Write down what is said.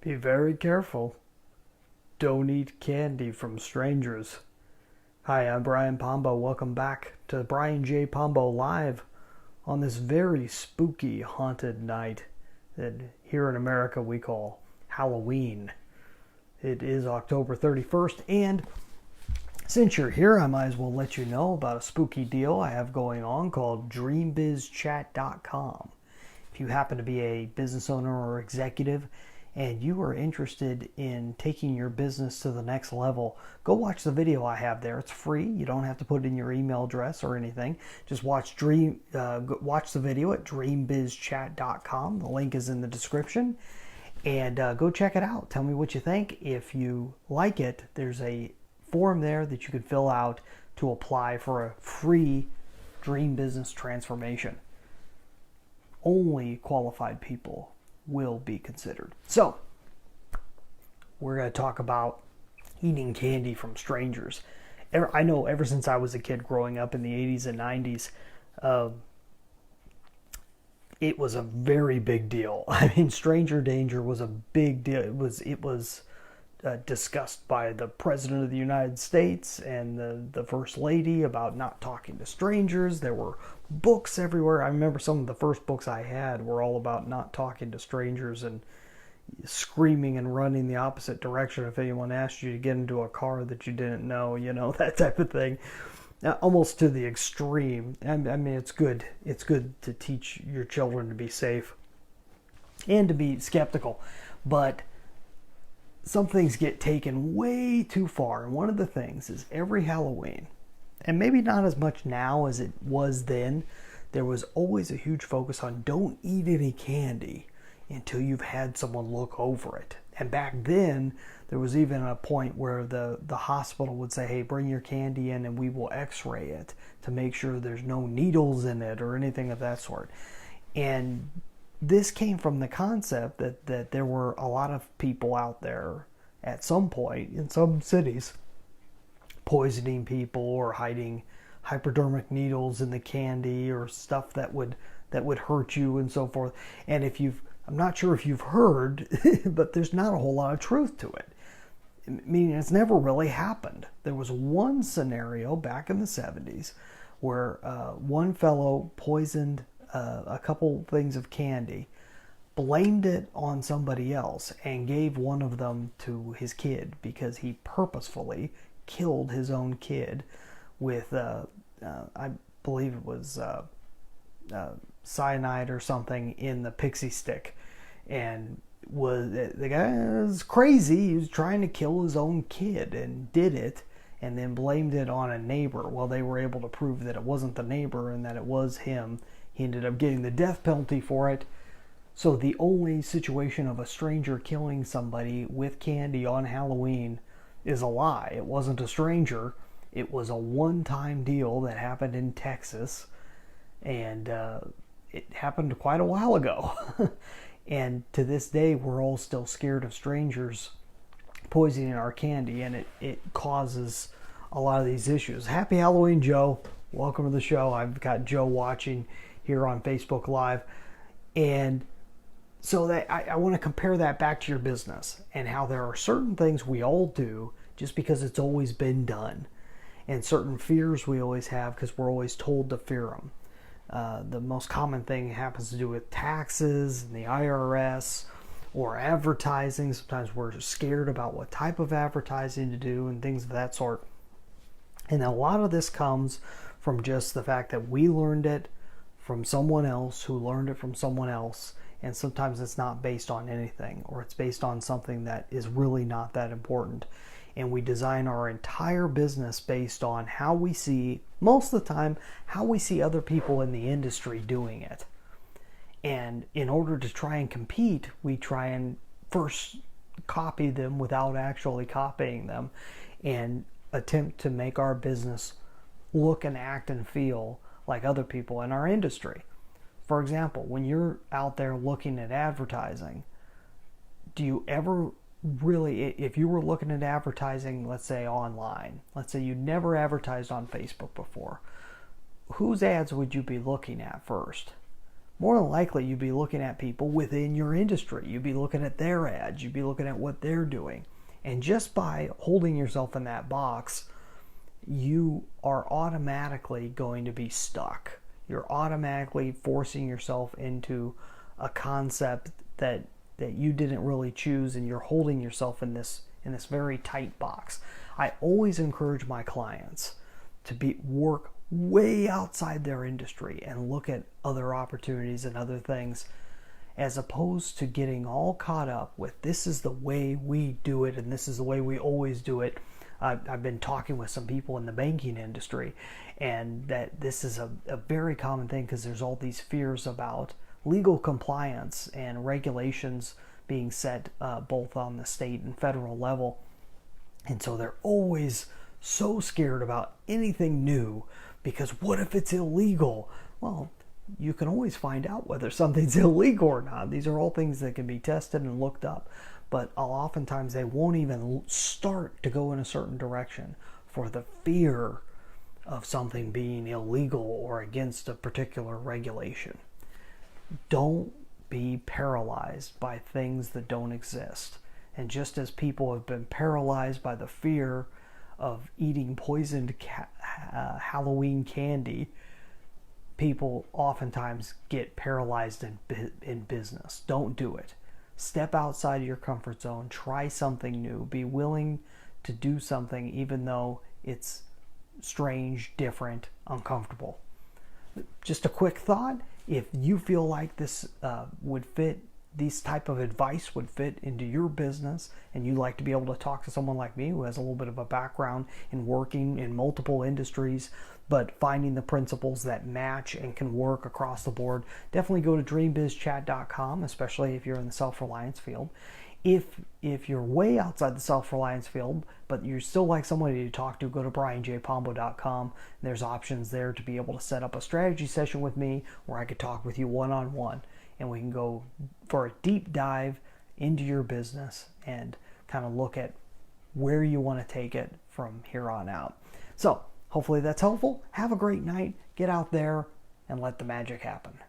Be very careful. Don't eat candy from strangers. Hi, I'm Brian Pombo. Welcome back to Brian J. Pombo Live on this very spooky, haunted night that here in America we call Halloween. It is October 31st, and since you're here, I might as well let you know about a spooky deal I have going on called DreamBizChat.com. If you happen to be a business owner or executive and you are interested in taking your business to the next level, go watch the video I have there. It's free. You don't have to put in your email address or anything. Just watch the video at DreamBizChat.com. The link is in the description. And go check it out. Tell me what you think. If you like it, there's a form there that you can fill out to apply for a free dream business transformation. Only qualified people will be considered. So, we're going to talk about eating candy from strangers. I know ever since I was a kid growing up in the 80s and 90s, it was a very big deal. I mean, stranger danger was a big deal. It was discussed by the President of the United States and the First Lady about not talking to strangers. There were books everywhere. I remember some of the first books I had were all about not talking to strangers and screaming and running the opposite direction if anyone asked you to get into a car that you didn't know, that type of thing. Almost to the extreme. I mean, it's good. It's good to teach your children to be safe and to be skeptical. But some things get taken way too far. And one of the things is every Halloween, and maybe not as much now as it was then, there was always a huge focus on don't eat any candy until you've had someone look over it. And back then, there was even a point where the hospital would say, hey, bring your candy in and we will x-ray it to make sure there's no needles in it or anything of that sort. And this came from the concept that there were a lot of people out there at some point in some cities poisoning people or hiding hypodermic needles in the candy or stuff that would hurt you and so forth. And I'm not sure if you've heard, but there's not a whole lot of truth to it. I mean, it's never really happened. There was one scenario back in the 70s where one fellow poisoned a couple things of candy, blamed it on somebody else, and gave one of them to his kid because he purposefully killed his own kid with, I believe it was cyanide or something in the pixie stick. And the guy was crazy. He was trying to kill his own kid and did it, and then blamed it on a neighbor. Well, they were able to prove that it wasn't the neighbor and that it was him. He ended up getting the death penalty for it. So the only situation of a stranger killing somebody with candy on Halloween is a lie. It wasn't a stranger. It was a one-time deal that happened in Texas, and it happened quite a while ago. And to this day, we're all still scared of strangers poisoning our candy, and it causes a lot of these issues. Happy Halloween, Joe. Welcome to the show. I've got Joe watching here on Facebook Live. And so that I want to compare that back to your business and how there are certain things we all do just because it's always been done, and certain fears we always have because we're always told to fear them. The most common thing happens to do with taxes and the IRS or advertising. Sometimes we're scared about what type of advertising to do and things of that sort. And a lot of this comes from just the fact that we learned it from someone else who learned it from someone else. And sometimes it's not based on anything, or it's based on something that is really not that important. And we design our entire business based on how we see, most of the time, how we see other people in the industry doing it. And in order to try and compete, we try and first copy them without actually copying them, and attempt to make our business look and act and feel like other people in our industry. For example, when you're out there looking at advertising, do you ever really, if you were looking at advertising, let's say online, let's say you never advertised on Facebook before, whose ads would you be looking at first? more than likely you'd be looking at people within your industry. You'd be looking at their ads. You'd be looking at what they're doing. And just by holding yourself in that box, you are automatically going to be stuck. You're automatically forcing yourself into a concept that you didn't really choose, and you're holding yourself in this very tight box. I always encourage my clients to work way outside their industry and look at other opportunities and other things, as opposed to getting all caught up with this is the way we do it and this is the way we always do it. I've been talking with some people in the banking industry, and that this is a very common thing because there's all these fears about legal compliance and regulations being set both on the state and federal level. And so they're always so scared about anything new, because what if it's illegal? Well, you can always find out whether something's illegal or not. These are all things that can be tested and looked up. But oftentimes they won't even start to go in a certain direction for the fear of something being illegal or against a particular regulation. Don't be paralyzed by things that don't exist. And just as people have been paralyzed by the fear of eating poisoned Halloween candy, people oftentimes get paralyzed in business. Don't do it. Step outside of your comfort zone. Try something new. Be willing to do something even though it's strange, different, uncomfortable. Just a quick thought. If you feel like this these type of advice would fit into your business, and you like to be able to talk to someone like me who has a little bit of a background in working in multiple industries, but finding the principles that match and can work across the board, definitely go to dreambizchat.com, especially if you're in the self-reliance field. If you're way outside the self-reliance field, but you're still like somebody to talk to, go to brianjpombo.com. There's options there to be able to set up a strategy session with me where I could talk with you one-on-one, and we can go for a deep dive into your business and kind of look at where you want to take it from here on out. So hopefully that's helpful. Have a great night. Get out there and let the magic happen.